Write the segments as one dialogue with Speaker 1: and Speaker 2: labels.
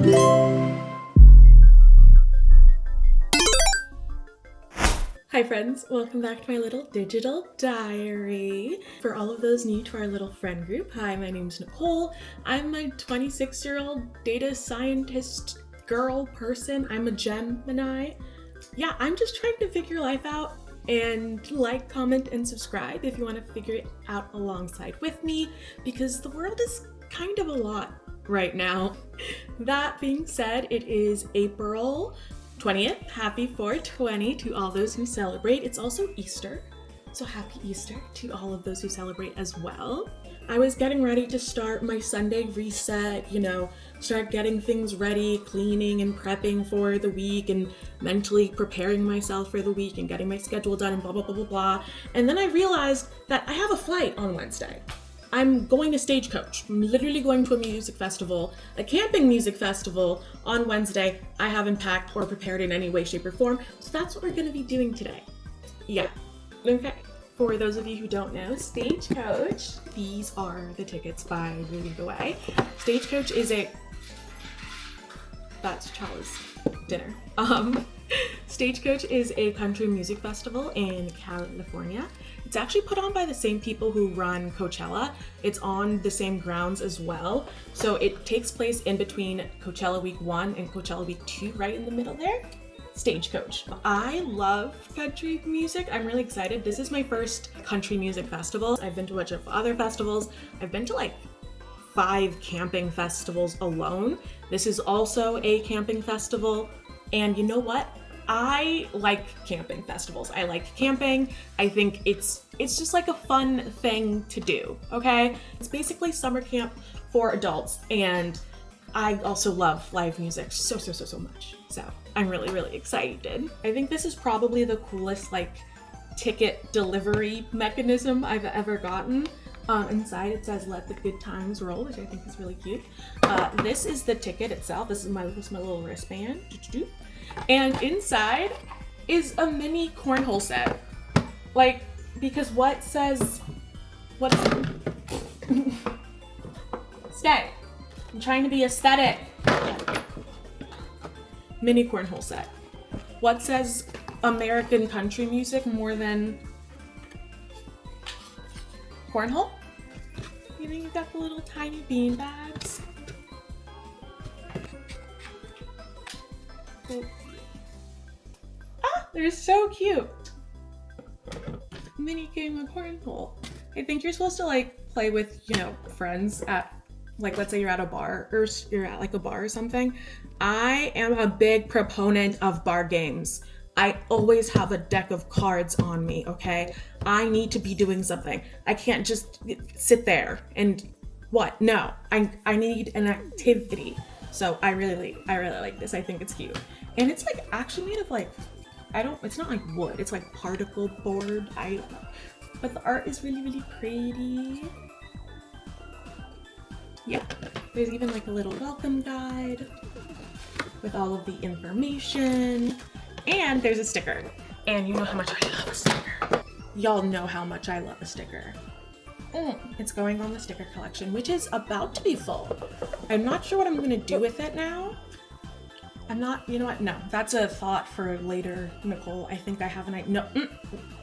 Speaker 1: Hi friends, welcome back to my little digital diary. For all of those new to our little friend group, hi, my name's Nicole. I'm a 26-year-old data scientist girl person. I'm a Gemini. Yeah, I'm just trying to figure life out, and like, comment, and subscribe if you want to figure it out alongside with me, because the world is kind of a lot right now. That being said, it is April 20th. Happy 420 to all those who celebrate. It's also Easter, so happy Easter to all of those who celebrate as well. I was getting ready to start my Sunday reset, start getting things ready, cleaning and prepping for the week and mentally preparing myself for the week and getting my schedule done and blah, blah, blah, blah, blah. And then I realized that I have a flight on Wednesday. I'm going to Stagecoach. I'm literally going to a music festival, a camping music festival on Wednesday. I haven't packed or prepared in any way, shape, or form, so that's what we're gonna be doing today. Yeah, okay. For those of you who don't know, Stagecoach, these are the tickets by Lead the Way. Stagecoach is that's Chala's dinner. Stagecoach is a country music festival in California. It's actually put on by the same people who run Coachella. It's on the same grounds as well. So it takes place in between Coachella Week 1 and Coachella Week 2, right in the middle there. Stagecoach. I love country music. I'm really excited. This is my first country music festival. I've been to a bunch of other festivals. I've been to like 5 camping festivals alone. This is also a camping festival. And you know what? I like camping festivals. I like camping. I think it's just like a fun thing to do, okay? It's basically summer camp for adults, and I also love live music so much. So I'm really excited. I think this is probably the coolest ticket delivery mechanism I've ever gotten. Inside it says "Let the good times roll," which I think is really cute. This is the ticket itself. This is my little wristband. And inside is a mini cornhole set. Because what says, what's stay. I'm trying to be aesthetic. Mini cornhole set. What says American country music more than cornhole? You got the little tiny bean bags. They're so cute. Mini game of cornhole. I think you're supposed to play with, friends at let's say you're at a bar or you're at a bar or something. I am a big proponent of bar games. I always have a deck of cards on me, okay? I need to be doing something. I can't just sit there and what? No, I need an activity. So I really like this. I think it's cute. And it's actually made of it's not wood, it's particle board. I don't know. But the art is really pretty. Yeah. There's even a little welcome guide with all of the information. And there's a sticker. And you know how much I love a sticker. Y'all know how much I love a sticker. It's going on the sticker collection, which is about to be full. I'm not sure what I'm gonna do with it now. You know what? No, that's a thought for later, Nicole. I think I have an idea. No,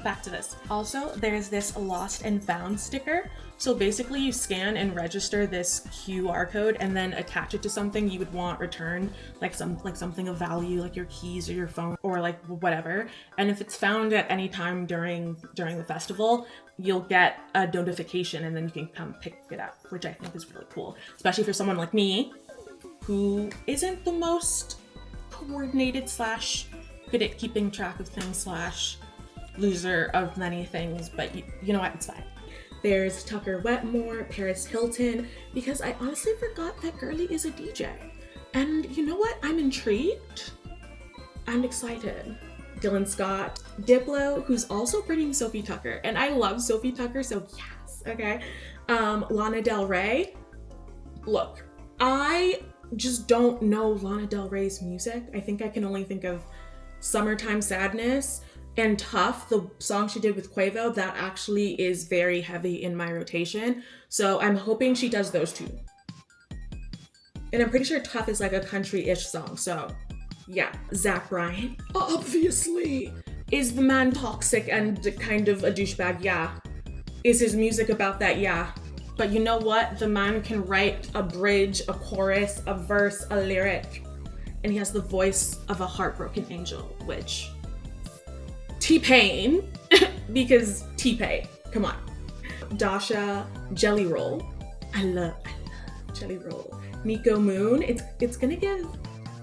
Speaker 1: back to this. Also, there's this lost and found sticker. So basically you scan and register this QR code and then attach it to something you would want returned, something of value, like your keys or your phone or whatever. And if it's found at any time during the festival, you'll get a notification and then you can come pick it up, which I think is really cool, especially for someone like me who isn't the most coordinated / good at keeping track of things / loser of many things, but you know what, it's fine. There's Tucker Wetmore, Paris Hilton, because I honestly forgot that girlie is a DJ. And you know what, I'm intrigued and excited. Dylan Scott, Diplo, who's also bringing Sophie Tucker, and I love Sophie Tucker, so yes, okay. Lana Del Rey. Look, I just don't know Lana Del Rey's music. I think I can only think of Summertime Sadness and Tough, the song she did with Quavo. That actually is very heavy in my rotation. So I'm hoping she does those two. And I'm pretty sure Tough is like a country-ish song, so yeah. Zach Bryan, obviously. Is the man toxic and kind of a douchebag? Yeah. Is his music about that? Yeah. But you know what? The man can write a bridge, a chorus, a verse, a lyric, and he has the voice of a heartbroken angel, which T-Pain, because T-Pain, come on. Dasha, Jelly Roll. I love Jelly Roll. Nico Moon, it's gonna give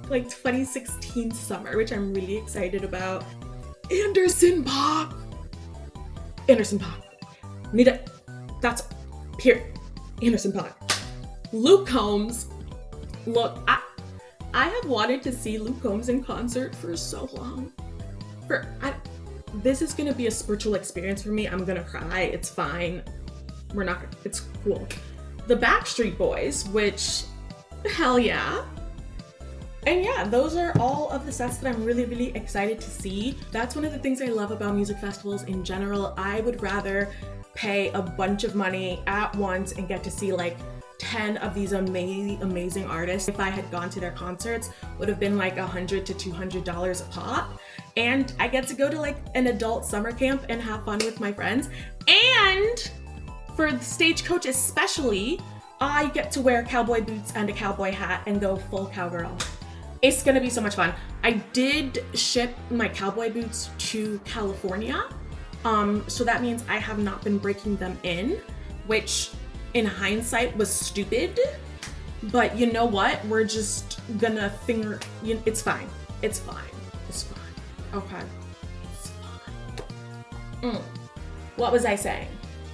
Speaker 1: like 2016 summer, which I'm really excited about. Anderson .Paak. That's here. Anderson .Paak. Luke Combs. Look, I have wanted to see Luke Combs in concert for so long. This is gonna be a spiritual experience for me. I'm gonna cry. It's fine. It's cool. The Backstreet Boys, which, hell yeah. And yeah, those are all of the sets that I'm really, really excited to see. That's one of the things I love about music festivals in general. I would rather pay a bunch of money at once and get to see like 10 of these amazing artists. If I had gone to their concerts, would have been like $100 to $200 a pop. And I get to go to like an adult summer camp and have fun with my friends. And for the Stagecoach especially, I get to wear cowboy boots and a cowboy hat and go full cowgirl. It's gonna be so much fun. I did ship my cowboy boots to California. So that means I have not been breaking them in, which in hindsight was stupid. But you know what? We're just gonna it's fine. It's fine. It's fine. Okay. It's fine. What was I saying?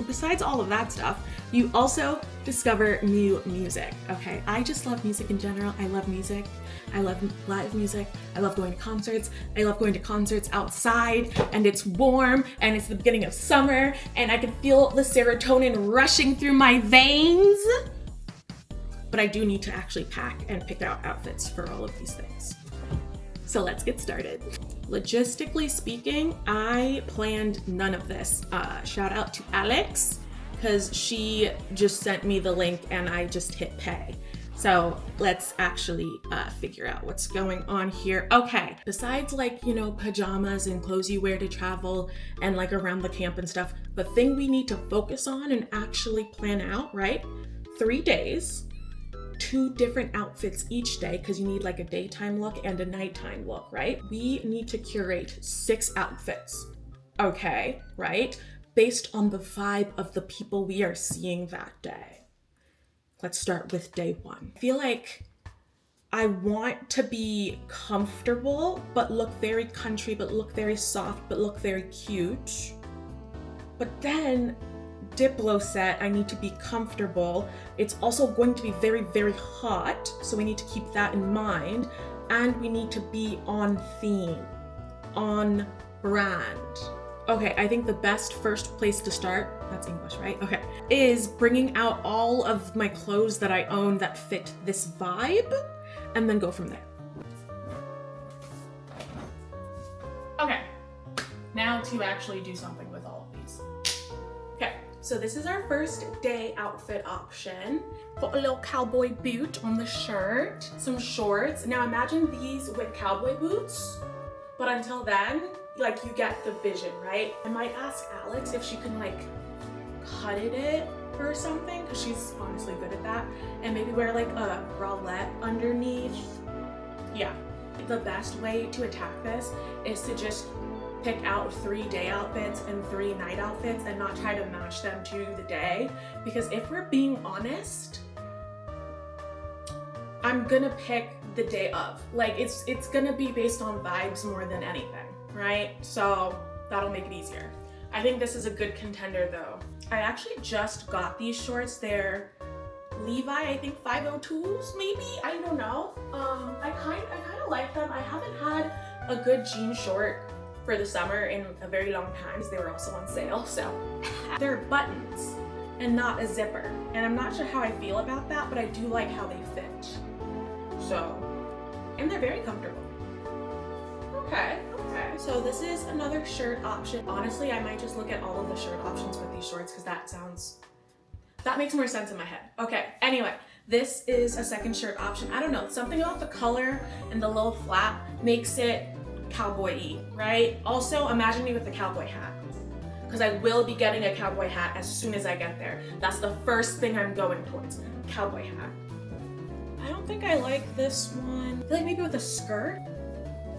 Speaker 1: Besides all of that stuff, you also discover new music, okay? I just love music in general. I love music. I love live music. I love going to concerts. I love going to concerts outside and it's warm and it's the beginning of summer and I can feel the serotonin rushing through my veins. But I do need to actually pack and pick out outfits for all of these things. So let's get started. Logistically speaking, I planned none of this. Shout out to Alex, because she just sent me the link and I just hit pay. So let's actually figure out what's going on here. Okay, besides like, you know, pajamas and clothes you wear to travel and like around the camp and stuff, the thing we need to focus on and actually plan out, right? 3 days, 2 different outfits each day, because you need like a daytime look and a nighttime look, right? We need to curate 6 outfits, okay, right? Based on the vibe of the people we are seeing that day. Let's start with day 1. I feel like I want to be comfortable, but look very country, but look very soft, but look very cute. But then Diplo set, I need to be comfortable. It's also going to be very, very hot, so we need to keep that in mind. And we need to be on theme, on brand. Okay, I think the best first place to start, that's English, right? Okay, is bringing out all of my clothes that I own that fit this vibe, and then go from there. Okay, now to actually do something with all of these. Okay, so this is our first day outfit option. Got a little cowboy boot on the shirt, some shorts. Now imagine these with cowboy boots, but until then, like you get the vision, right? I might ask Alex if she can like cut it or something, because she's honestly good at that, and maybe wear like a bralette underneath. Yeah, the best way to attack this is to just pick out 3 day outfits and 3 night outfits and not try to match them to the day, because if we're being honest, I'm gonna pick the day of. Like it's gonna be based on vibes more than anything, right? So that'll make it easier. I think this is a good contender though. I actually just got these shorts. They're Levi, I think 502s maybe, I don't know. I kind of like them. I haven't had a good jean short for the summer in a very long time. They were also on sale, so. They're buttons and not a zipper. And I'm not sure how I feel about that, but I do like how they fit. So, and they're very comfortable. Okay. So this is another shirt option. Honestly, I might just look at all of the shirt options with these shorts because that makes more sense in my head. Okay, anyway, This is a second shirt option. I don't know, something about the color and the little flap makes it cowboy-y, right? Also, imagine me with a cowboy hat, because I will be getting a cowboy hat as soon as I get there. That's the first thing I'm going towards, cowboy hat. I don't think I like this one. I feel like maybe with a skirt?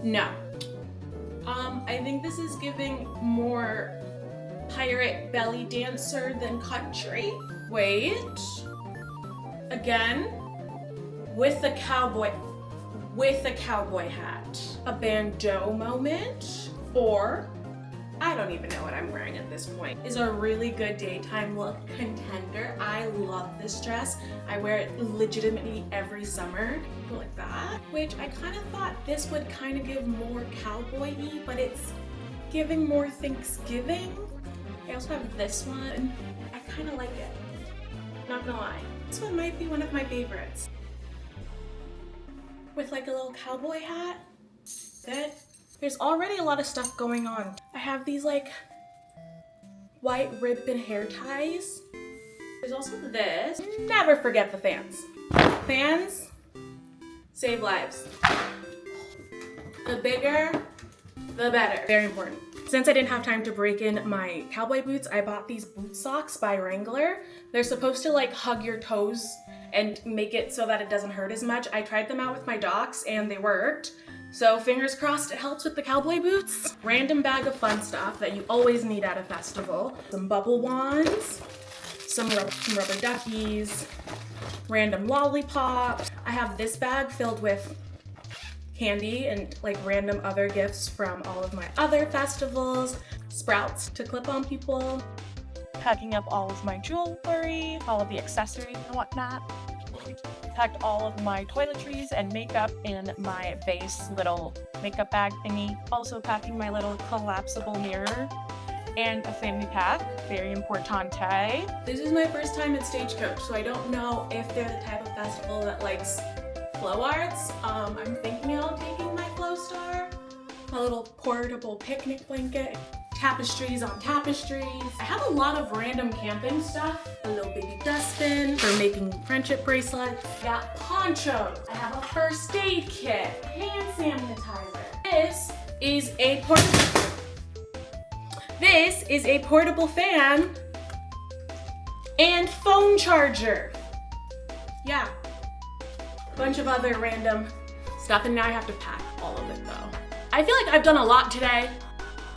Speaker 1: No. I think this is giving more pirate belly dancer than country. Wait. Again, with the cowboy hat. A bandeau moment, or I don't even know what I'm wearing at this point, is a really good daytime look contender. I love this dress. I wear it legitimately every summer. Go like that, which I kind of thought this would kind of give more cowboy-y, but it's giving more Thanksgiving. I also have this one. I kind of like it, not gonna lie. This one might be one of my favorites. With like a little cowboy hat. There's already a lot of stuff going on. I have these like white ribbon hair ties. There's also this. Never forget the fans. Fans save lives. The bigger, the better. Very important. Since I didn't have time to break in my cowboy boots, I bought these boot socks by Wrangler. They're supposed to like hug your toes and make it so that it doesn't hurt as much. I tried them out with my docs and they worked. So fingers crossed it helps with the cowboy boots. Random bag of fun stuff that you always need at a festival. Some bubble wands, some rubber duckies, random lollipops. I have this bag filled with candy and like random other gifts from all of my other festivals. Sprouts to clip on people. Packing up all of my jewelry, all of the accessories and whatnot. Packed all of my toiletries and makeup in my base little makeup bag thingy. Also packing my little collapsible mirror and a fanny pack, very importante. This is my first time at Stagecoach, so I don't know if they're the type of festival that likes flow arts. I'm thinking of taking my Flow Star, my little portable picnic blanket, tapestries on tapestries. I have a lot of random camping stuff. A little baby dustbin for making friendship bracelets. I got ponchos. I have a first aid kit, hand sanitizer. This is a portable fan and phone charger. Yeah, bunch of other random stuff, and now I have to pack all of it though. I feel like I've done a lot today.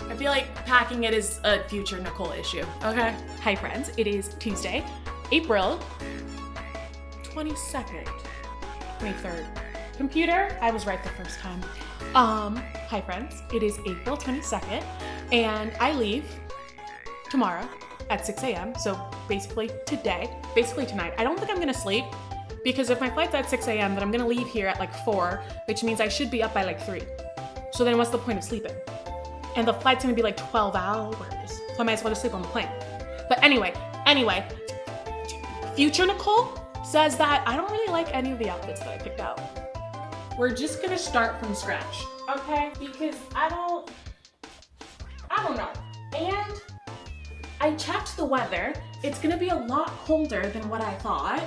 Speaker 1: I feel like packing it is a future Nicole issue, okay? Hi friends, it is Tuesday, April 22nd, 23rd. Computer, I was right the first time. Hi friends, it is April 22nd, and I leave tomorrow at 6 a.m. So basically tonight. I don't think I'm gonna sleep, because if my flight's at 6 a.m., then I'm gonna leave here at like 4, which means I should be up by like 3. So then what's the point of sleeping? And the flight's gonna be like 12 hours, so I might as well just sleep on the plane. But anyway, future Nicole says that I don't really like any of the outfits that I picked out. We're just gonna start from scratch, okay? Because I don't know. And I checked the weather. It's gonna be a lot colder than what I thought,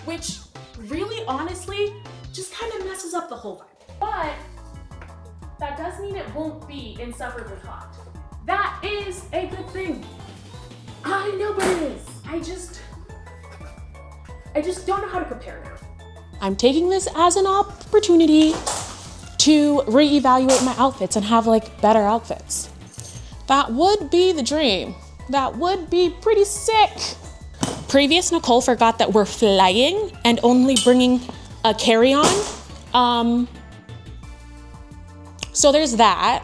Speaker 1: which really honestly just kind of messes up the whole vibe. But that does mean it won't be insufferably hot. That is a good thing. I know what it is. I just don't know how to prepare now. I'm taking this as an opportunity to reevaluate my outfits and have like better outfits. That would be the dream. That would be pretty sick. Previous Nicole forgot that we're flying and only bringing a carry-on. So there's that.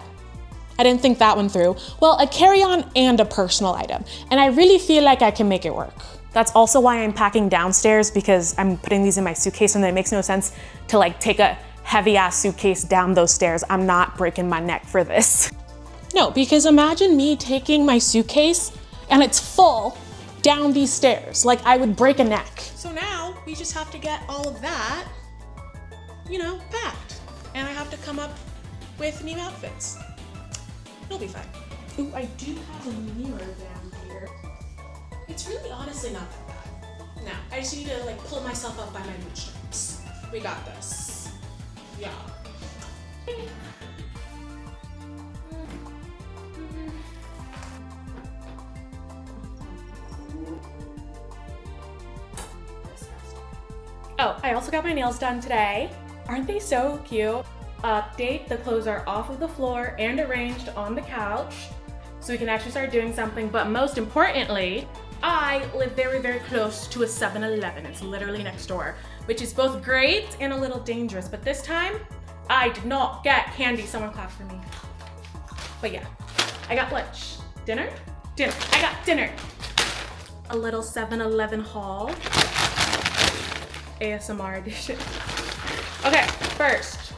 Speaker 1: I didn't think that one through. Well, a carry-on and a personal item. And I really feel like I can make it work. That's also why I'm packing downstairs, because I'm putting these in my suitcase and it makes no sense to like take a heavy ass suitcase down those stairs. I'm not breaking my neck for this. No, because imagine me taking my suitcase and it's full down these stairs. Like I would break a neck. So now we just have to get all of that, packed. And I have to come up with new outfits. It'll be fine. Ooh, I do have a mirror down here. It's really honestly not that bad. Now, I just need to like pull myself up by my bootstraps. We got this. Yeah. Oh, I also got my nails done today. Aren't they so cute? Update, the clothes are off of the floor and arranged on the couch so we can actually start doing something. But most importantly, I live very, very close to a 7-Eleven. It's literally next door, which is both great and a little dangerous. But this time, I did not get candy. Someone clap for me. But yeah, I got lunch. Dinner? Dinner. I got dinner. A little 7-Eleven haul. ASMR edition. Okay, first,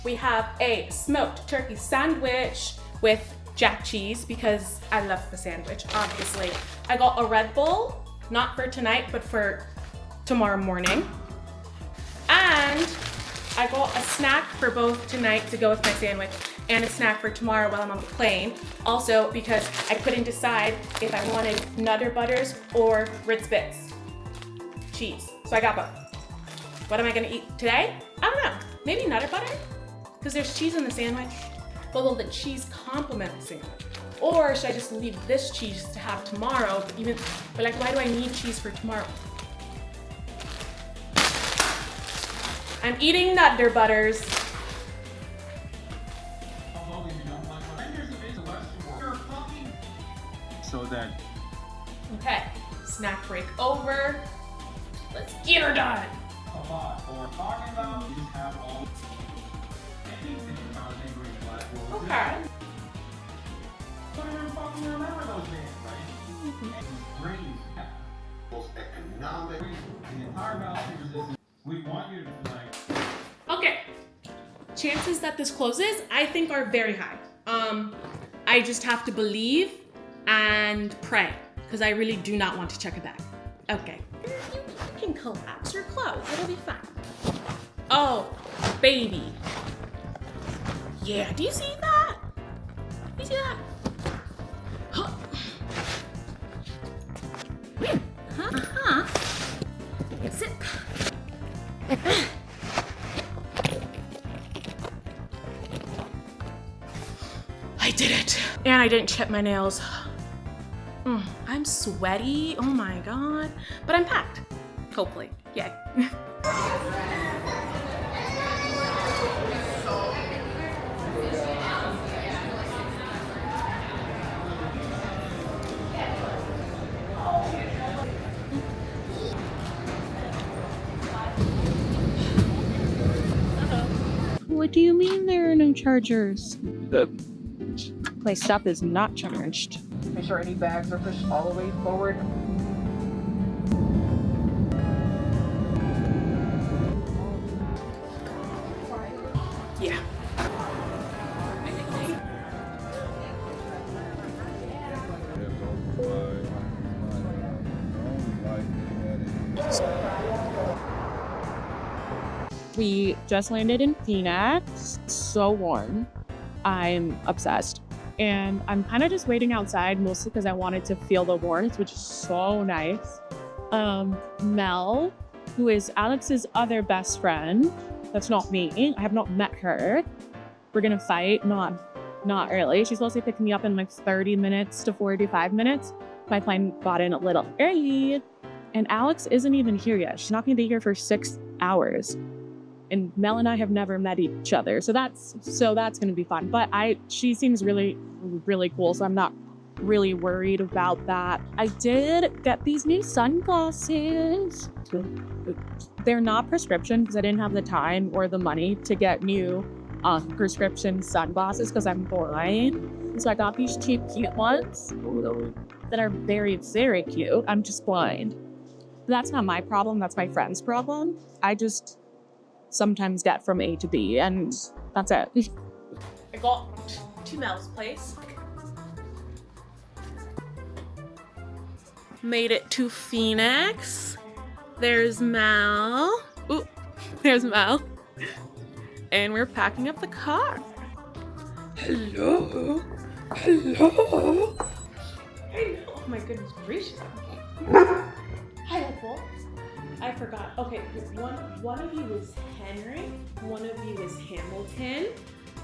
Speaker 1: we have a smoked turkey sandwich with jack cheese because I love the sandwich, obviously. I got a Red Bull, not for tonight, but for tomorrow morning. And I got a snack for both tonight to go with my sandwich and a snack for tomorrow while I'm on the plane. Also, because I couldn't decide if I wanted Nutter Butters or Ritz Bits. Cheese. So I got both. What am I gonna eat today? I don't know. Maybe Nutter Butter? Because there's cheese in the sandwich. But will the cheese complement the sandwich? Or should I just leave this cheese to have tomorrow? But like, why do I need cheese for tomorrow? I'm eating Nutter Butters.
Speaker 2: So that.
Speaker 1: Okay, snack break over. Let's get her done. Okay. Okay. Chances that this closes, I think, are very high. I just have to believe and pray because I really do not want to check it back. Okay. You can collapse your clothes. It'll be fine. Oh, baby. Yeah, do you see that? You see that? Huh. Uh-huh. Zip. I did it. And I didn't chip my nails. I'm sweaty. Oh my God. But I'm packed. Hopefully. Yay.
Speaker 3: What do you mean there are no chargers? My stuff is not charged.
Speaker 4: Make sure any bags are pushed all the way forward.
Speaker 1: Yeah.
Speaker 3: We just landed in Phoenix. So warm. I'm obsessed. And I'm kind of just waiting outside, mostly because I wanted to feel the warmth, which is so nice. Mel, who is Alex's other best friend, that's not me. I have not met her. We're gonna fight, not early. She's supposed to be picking me up in like 30 minutes to 45 minutes. My plane got in a little early, and Alex isn't even here yet. She's not gonna be here for 6 hours. And Mel and I have never met each other, so that's gonna be fun. But she seems really, really cool, so I'm not really worried about that. I did get these new sunglasses. They're not prescription because I didn't have the time or the money to get new prescription sunglasses because I'm blind. So I got these cheap, cute ones that are very, very cute. I'm just blind. But that's not my problem. That's my friend's problem. I just sometimes get from A to B, and that's it.
Speaker 1: I got to Mel's place. Made it to Phoenix. There's Mel. Ooh, there's Mel. And we're packing up the car. Hello. Hello. Hello. Oh my goodness gracious. Hi, Opal. I forgot. Okay, one of you is Henry, one of you is Hamilton,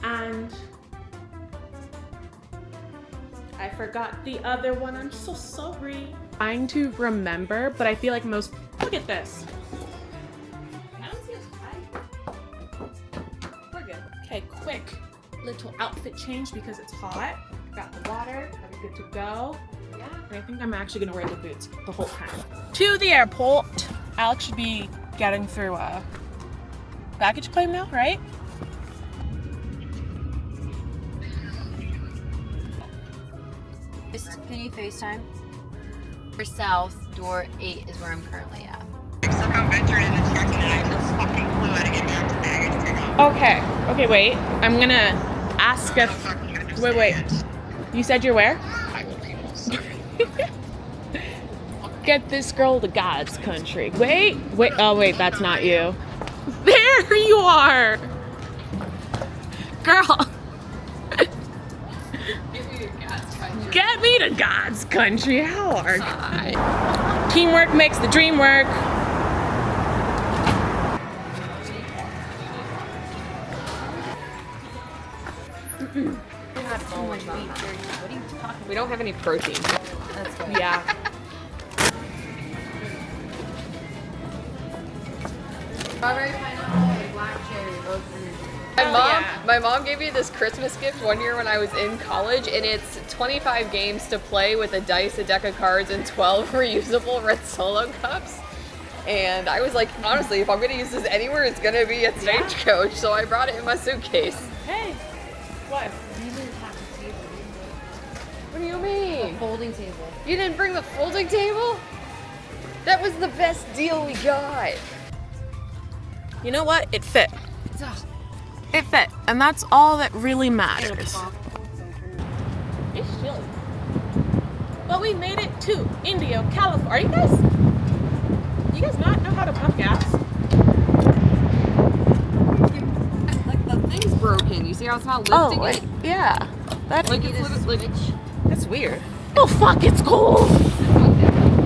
Speaker 1: and I forgot the other one. I'm so sorry. Trying to remember, but I feel like most. Look at this. I don't see a tie. We're good. Okay, quick little outfit change because it's hot. Got the water. Are we good to go? Yeah. And I think I'm actually gonna wear the boots the whole time. To the airport. Alex should be getting through a baggage claim now, right?
Speaker 2: Can you FaceTime? For South, door 8 is where I'm currently at.
Speaker 5: Somehow ventured in and checked and I just fucking flew out to get back to baggage pickup.
Speaker 1: Okay, wait. I'm gonna ask
Speaker 5: I
Speaker 1: if.
Speaker 5: don't fucking understand.
Speaker 1: Wait. You said you're where?
Speaker 5: I will be most.
Speaker 1: Get this girl to God's country. Wait. Oh, wait, that's not you. There you are! Girl! Get me to God's country. How are you? Teamwork makes the dream work.
Speaker 4: We don't have any protein.
Speaker 2: That's good.
Speaker 1: Yeah.
Speaker 2: Strawberry pineapple and black cherry, both fruit.
Speaker 4: My mom gave me this Christmas gift one year when I was in college, and it's 25 games to play with a dice, a deck of cards, and 12 reusable red Solo cups. And I was like, honestly, if I'm gonna use this anywhere, it's gonna be at Stagecoach. So I brought it in my suitcase.
Speaker 1: Hey. What?
Speaker 2: You didn't have a table,
Speaker 4: What do you
Speaker 2: a
Speaker 4: mean?
Speaker 2: folding table.
Speaker 4: You didn't bring the folding table? That was the best deal we got.
Speaker 1: You know what? It fit. It fit. And that's all that really matters. It's chilly. But we made it to Indio, California. You guys not know how to pump gas?
Speaker 4: Like the thing's broken. You see how it's not lifting it?
Speaker 1: Yeah. That,
Speaker 4: Like it's like
Speaker 1: that's weird. Oh fuck, it's cold.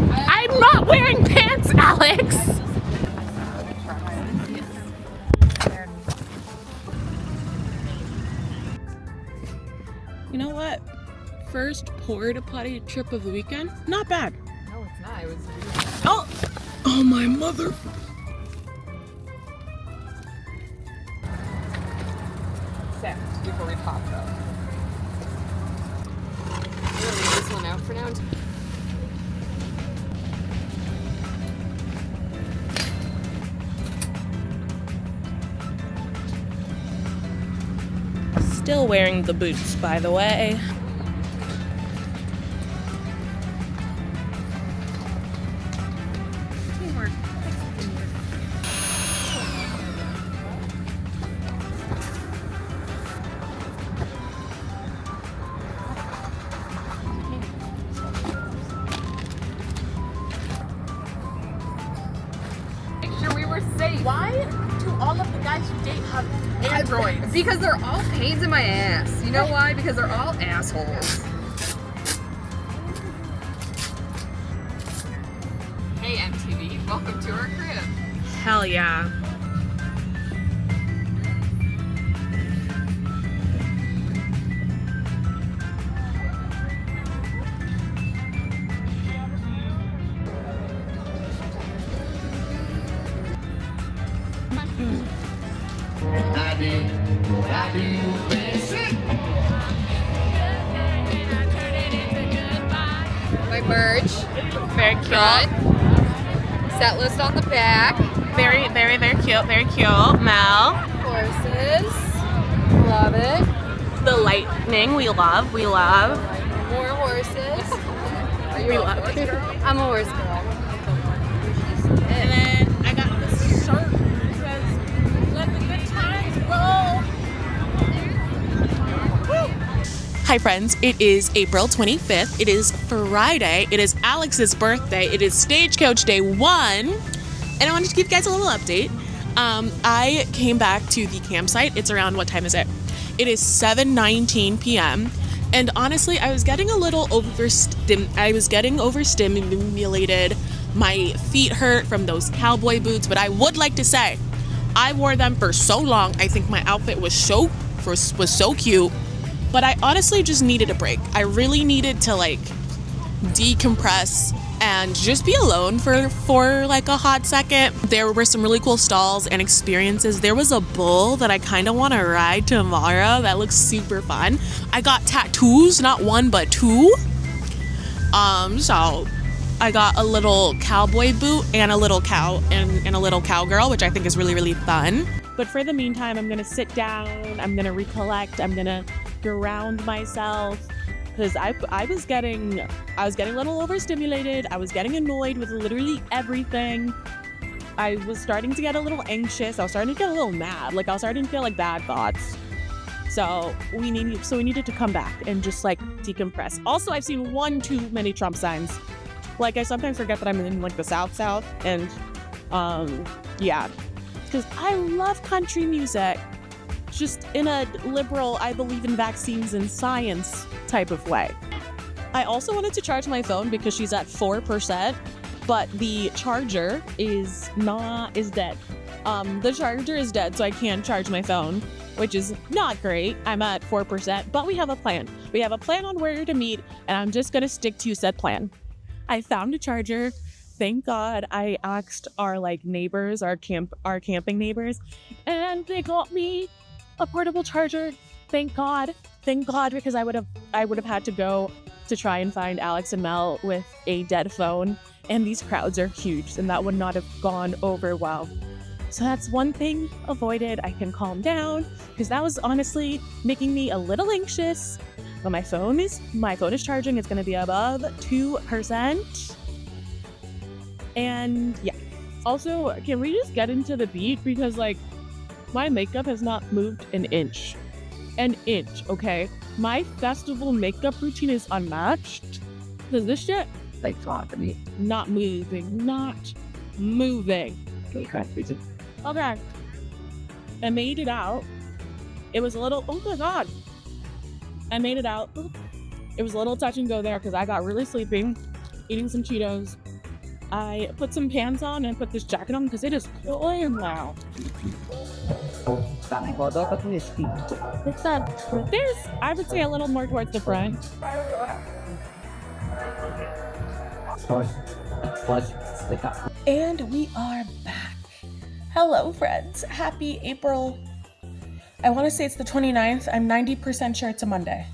Speaker 1: I'm not wearing pants, Alex. You know what? First porta potty trip of the weekend? Not bad.
Speaker 4: no, it's not. It was
Speaker 1: Oh! Oh my mother.
Speaker 4: set before we pop though. I'm gonna leave this one out for now.
Speaker 1: Still wearing the boots, by the way.
Speaker 4: Make sure we were safe.
Speaker 1: Why do all of the guys you date have androids?
Speaker 4: Because they're all pains in my ass. You know why? Because they're all assholes. Hey MTV, welcome to our crib.
Speaker 1: Hell yeah.
Speaker 4: My merch.
Speaker 1: Very cute.
Speaker 4: Got set list on the back.
Speaker 1: Very, very, very cute. Very cute. Mel.
Speaker 4: Horses. Love it.
Speaker 1: The lightning. We love. We love.
Speaker 4: More horses. Are you
Speaker 1: We
Speaker 4: a
Speaker 1: love
Speaker 4: horse
Speaker 1: it.
Speaker 4: girl?
Speaker 2: I'm a horse girl.
Speaker 1: And then I got this shirt that says, "Let the good times roll." Hi friends, it is April 25th. It is Friday. It is Alex's birthday. It is Stagecoach Day 1. And I wanted to give you guys a little update. I came back to the campsite. It's around, what time is it? It is 7:19 p.m. And honestly, I was getting a little overstimulated My feet hurt from those cowboy boots, but I would like to say I wore them for so long. I think my outfit was so cute, but I honestly just needed a break. I really needed to like decompress and just be alone for like a hot second. There were some really cool stalls and experiences. There was a bull that I kind of want to ride tomorrow. That looks super fun. I got tattoos, not one but two. So I got a little cowboy boot and a little cow and a little cowgirl, which I think is really, really fun.
Speaker 3: But for the meantime, I'm gonna sit down, I'm gonna recollect, I'm gonna ground myself, because I was getting a little overstimulated. I was getting annoyed with literally everything. I was starting to get a little anxious. I was starting to get a little mad. Like I was starting to feel like bad thoughts. So we needed to come back and just like decompress. Also, I've seen one too many Trump signs. Like I sometimes forget that I'm in like the South and yeah, because I love country music. Just in a liberal, I believe in vaccines and science type of way. I also wanted to charge my phone because she's at 4%, but the charger is dead. The charger is dead, so I can't charge my phone, which is not great. I'm at 4%, but we have a plan. We have a plan on where to meet, and I'm just gonna stick to said plan. I found a charger. Thank God I asked our like neighbors, our camping neighbors, and they got me a portable charger. Thank God, because I would have had to go to try and find Alex and Mel with a dead phone, and these crowds are huge, and that would not have gone over well. So that's one thing avoided. I can calm down because that was honestly making me a little anxious. But my phone is charging. It's going to be above 2%. And yeah. Also, can we just get into the beat? Because like my makeup has not moved an inch. An inch, okay? My festival makeup routine is unmatched. Because this shit, like, not moving. Okay. I made it out. It was a little, oh my God. I made it out. It was a little touch and go there because I got really sleepy, eating some Cheetos. I put some pants on and put this jacket on because it is cold now. It's that. There's, I would say, a little more towards the front.
Speaker 1: And we are back. Hello, friends. Happy April. I want to say it's the 29th. I'm 90% sure it's a Monday.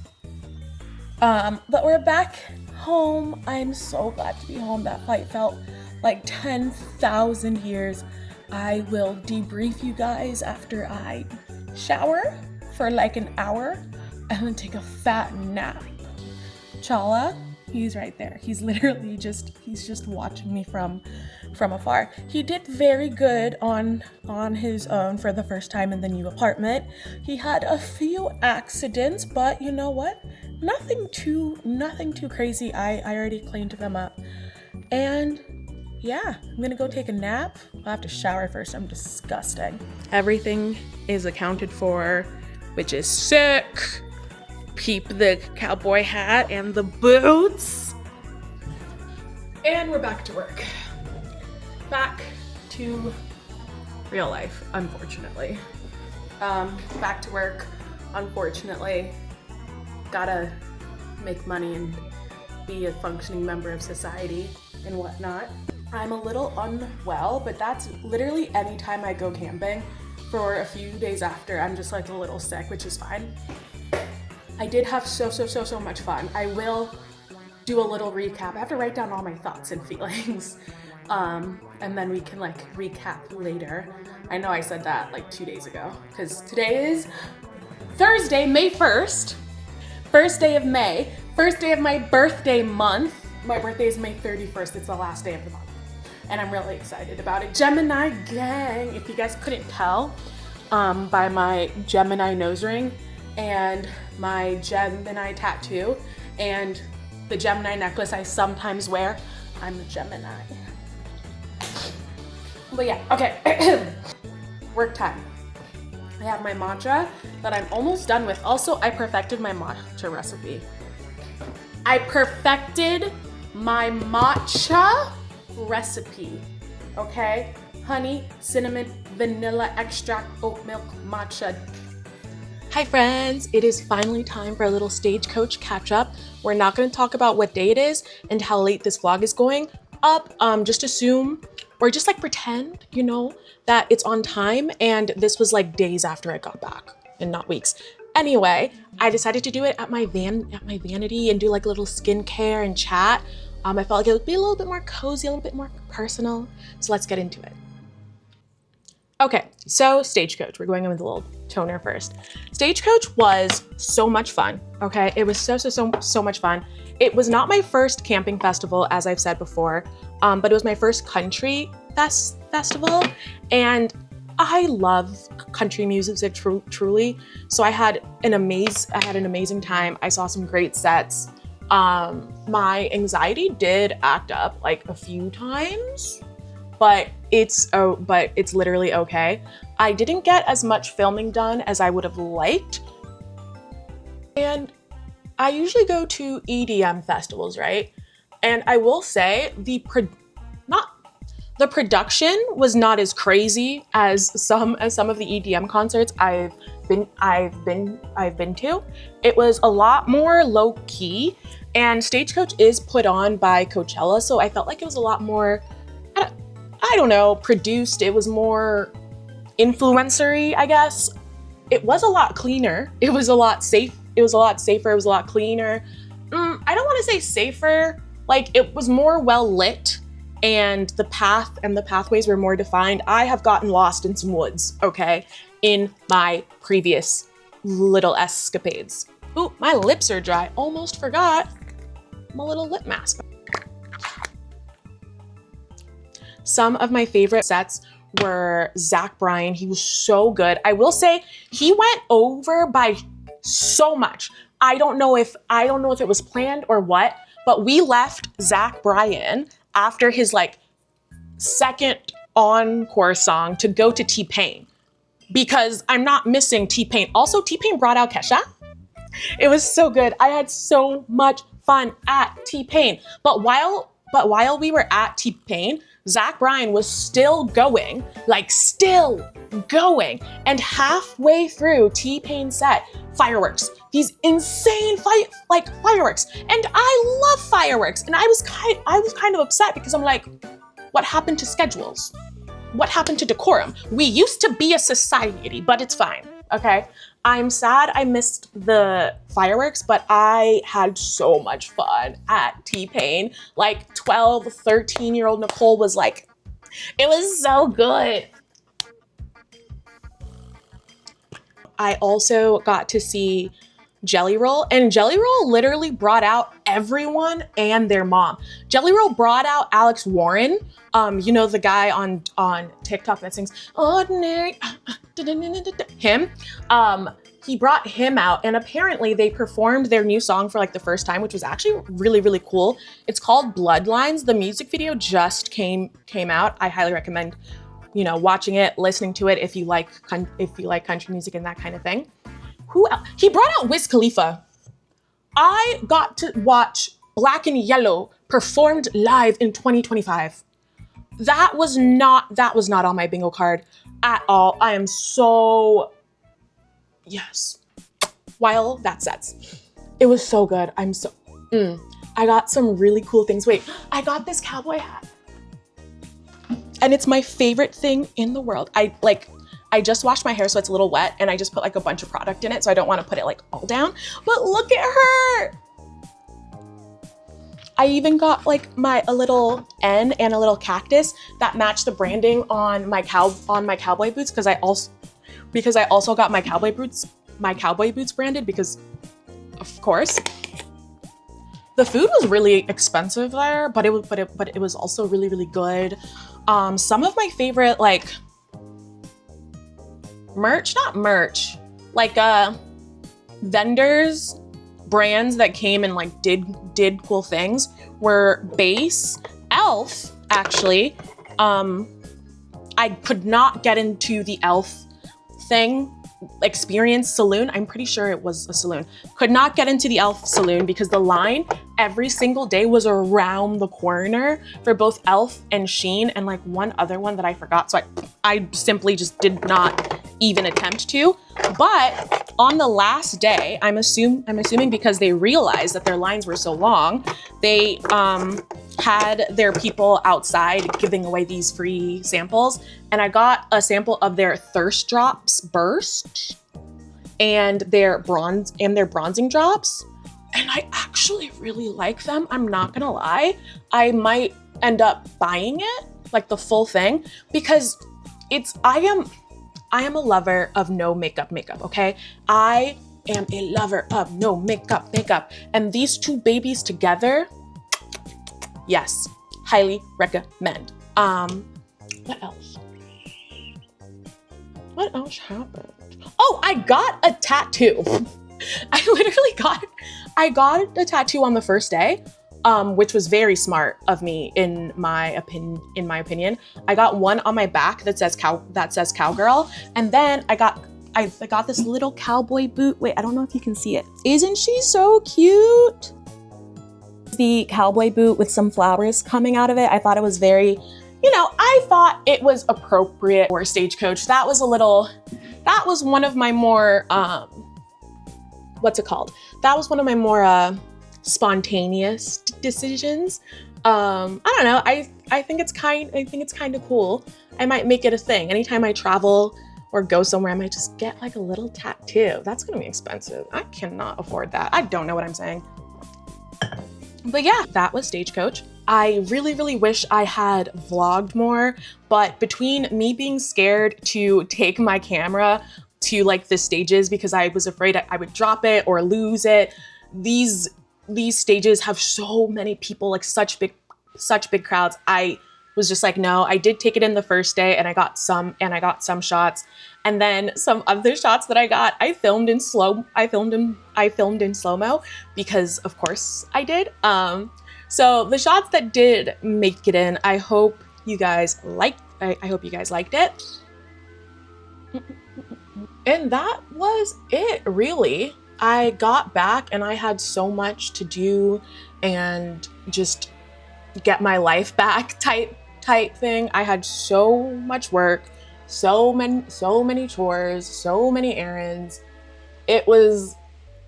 Speaker 1: But we're back home. I'm so glad to be home. That flight felt like 10,000 years. I will debrief you guys after I shower for like an hour and then take a fat nap. Chala, he's right there. He's literally just watching me from afar. He did very good on his own for the first time in the new apartment. He had a few accidents, but you know what? Nothing too crazy. I already cleaned them up. And yeah, I'm gonna go take a nap. I'll have to shower first. I'm disgusting. Everything is accounted for, which is sick. Peep the cowboy hat and the boots. And we're back to work. Back to real life, unfortunately. Back to work, unfortunately. Gotta make money and be a functioning member of society and whatnot. I'm a little unwell, but that's literally any time I go camping for a few days after, I'm just like a little sick, which is fine. I did have so much fun. I will do a little recap. I have to write down all my thoughts and feelings. And then we can like recap later. I know I said that like 2 days ago because today is Thursday, May 1st. First day of May. First day of my birthday month. My birthday is May 31st. It's the last day of the month. And I'm really excited about it. Gemini gang. If you guys couldn't tell by my Gemini nose ring and my Gemini tattoo and the Gemini necklace I sometimes wear, I'm a Gemini. But yeah, okay. Work time. I have my matcha that I'm almost done with. Also, I perfected my matcha recipe. I perfected my matcha recipe, okay? Honey, cinnamon, vanilla extract, oat milk, matcha. Hi friends, it is finally time for a little Stagecoach catch up. We're not gonna talk about what day it is and how late this vlog is going up. Just assume, or just like pretend, you know, that it's on time and this was like days after I got back and not weeks. Anyway, I decided to do it at my vanity and do like a little skincare and chat. I felt like it would be a little bit more cozy, a little bit more personal. So let's get into it. Okay, so Stagecoach, we're going in with a little toner first. Stagecoach was so much fun, okay? It was so much fun. It was not my first camping festival, as I've said before, but it was my first country festival, and I love country music truly. So I had an amazing time. I saw some great sets. My anxiety did act up like a few times, but it's literally okay. I didn't get as much filming done as I would have liked. And I usually go to EDM festivals, right? And I will say the production was not as crazy as some of the EDM concerts I've been to. It was a lot more low key, and Stagecoach is put on by Coachella, so I felt like it was a lot more, I don't know, produced. It was more influencery, I guess. It was a lot cleaner. It was a lot safe. It was a lot safer. It was a lot cleaner. I don't want to say safer. Like, it was more well lit, and the path and the pathways were more defined. I have gotten lost in some woods, okay, in my previous little escapades. Ooh, my lips are dry. Almost forgot my little lip mask. Some of my favorite sets were Zach Bryan. He was so good. I will say he went over by so much. I don't know if it was planned or what, but we left Zach Bryan after his like second encore song to go to T-Pain, because I'm not missing T-Pain. Also, T-Pain brought out Kesha. It was so good. I had so much fun at T-Pain. But while we were at T-Pain, Zach Bryan was still going. And halfway through T-Pain's set, fireworks. These insane fireworks. And I love fireworks. And I was kind of upset because I'm like, what happened to schedules? What happened to decorum? We used to be a society, but it's fine, okay? I'm sad I missed the fireworks, but I had so much fun at T-Pain. Like 12, 13-year-old Nicole was like, it was so good. I also got to see Jelly Roll, and Jelly Roll literally brought out everyone and their mom. Jelly Roll brought out Alex Warren, you know, the guy on TikTok that sings Ordinary, him. He brought him out, and apparently they performed their new song for like the first time, which was actually really, really cool. It's called Bloodlines. The music video just came out. I highly recommend, you know, watching it, listening to it if you like country music and that kind of thing. Who else? He brought out Wiz Khalifa. I got to watch Black and Yellow performed live in 2025. That was not on my bingo card at all. I am so, yes. While that sets, it was so good. I got some really cool things. Wait, I got this cowboy hat. And it's my favorite thing in the world. I just washed my hair, so it's a little wet, and I just put like a bunch of product in it, so I don't want to put it like all down. But look at her. I even got like a little N and a little cactus that matched the branding on my cowboy boots, because I also got my cowboy boots branded, because of course. The food was really expensive there, but it was also really, really good. Some of my favorite like vendors, brands that came and like did cool things were Base, Elf, actually. I could not get into the Elf thing experience saloon. I'm pretty sure it was a saloon. Could not get into the e.l.f. saloon because the line every single day was around the corner for both e.l.f. and Shein and like one other one that I forgot. So I simply just did not even attempt to. But on the last day, I'm assuming because they realized that their lines were so long, they had their people outside giving away these free samples. And I got a sample of their Thirst Drops Burst and their bronzing drops. And I actually really like them. I'm not gonna lie. I might end up buying it, like the full thing, because I am a lover of no makeup, okay? I am a lover of no makeup. And these two babies together, yes, highly recommend. What else? What else happened? Oh, I got a tattoo. I got a tattoo on the first day, which was very smart of me in my opinion. I got one on my back that says cowgirl, and then I got this little cowboy boot. Wait, I don't know if you can see it. Isn't she so cute? The cowboy boot with some flowers coming out of it. I thought it was very, I thought it was appropriate for Stagecoach. That was one of my more, what's it called? That was one of my more spontaneous decisions. I don't know. I think it's kind of cool. I might make it a thing. Anytime I travel or go somewhere, I might just get like a little tattoo. That's gonna be expensive. I cannot afford that. I don't know what I'm saying. But yeah, that was Stagecoach. I really, really wish I had vlogged more, but between me being scared to take my camera to like the stages because I was afraid I would drop it or lose it, these stages have so many people, like such big crowds. I was just like, no. I did take it in the first day and I got some shots, and then some other shots that I got, I filmed in slow mo because of course I did. So the shots that did make it in, I hope you guys liked it. And that was it, really. I got back and I had so much to do and just get my life back type thing. I had so much work, so many chores, so many errands. It was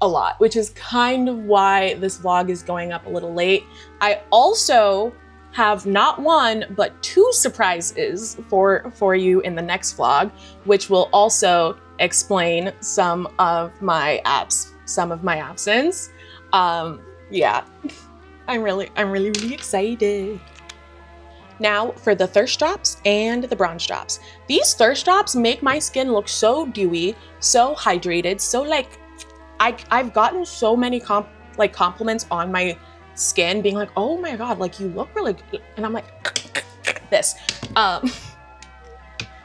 Speaker 1: a lot, which is kind of why this vlog is going up a little late. I also have not one, but two surprises for you in the next vlog, which will also explain some of my absence. Yeah, I'm really excited. Now for the thirst drops and the bronze drops. These thirst drops make my skin look so dewy, so hydrated, so like I've gotten so many compliments on my skin being like, oh my god, like you look really good. And I'm like, this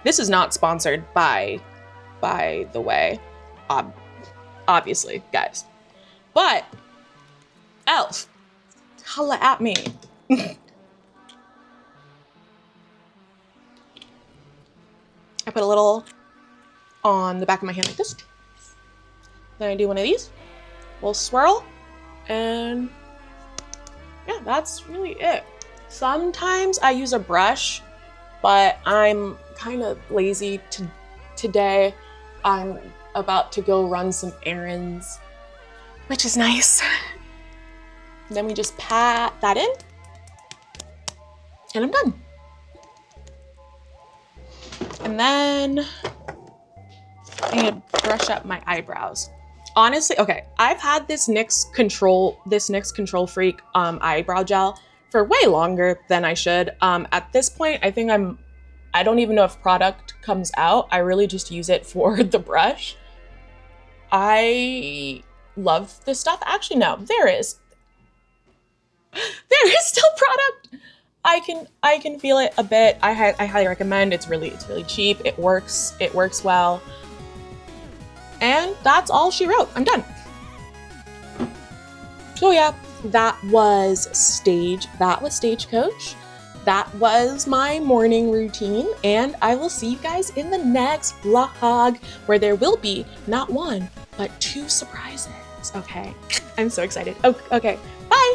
Speaker 1: is not sponsored by the way, obviously, guys, but e.l.f., holla at me. I put a little on the back of my hand like this. Then I do one of these, little swirl, and yeah, that's really it. Sometimes I use a brush, but I'm kind of lazy today. I'm about to go run some errands, which is nice. Then we just pat that in, and I'm done. And then I need to brush up my eyebrows. Honestly, okay, I've had this NYX Control Freak eyebrow gel for way longer than I should. At this point, I think I don't even know if product comes out. I really just use it for the brush. I love this stuff. Actually, no, there is still product. I can feel it a bit. I highly recommend. It's really cheap. It works well. And that's all she wrote. I'm done. So yeah, that was Stagecoach. that was my morning routine, and I will see you guys in the next vlog where there will be not one, but 2 surprises. Okay, I'm so excited. Okay, bye.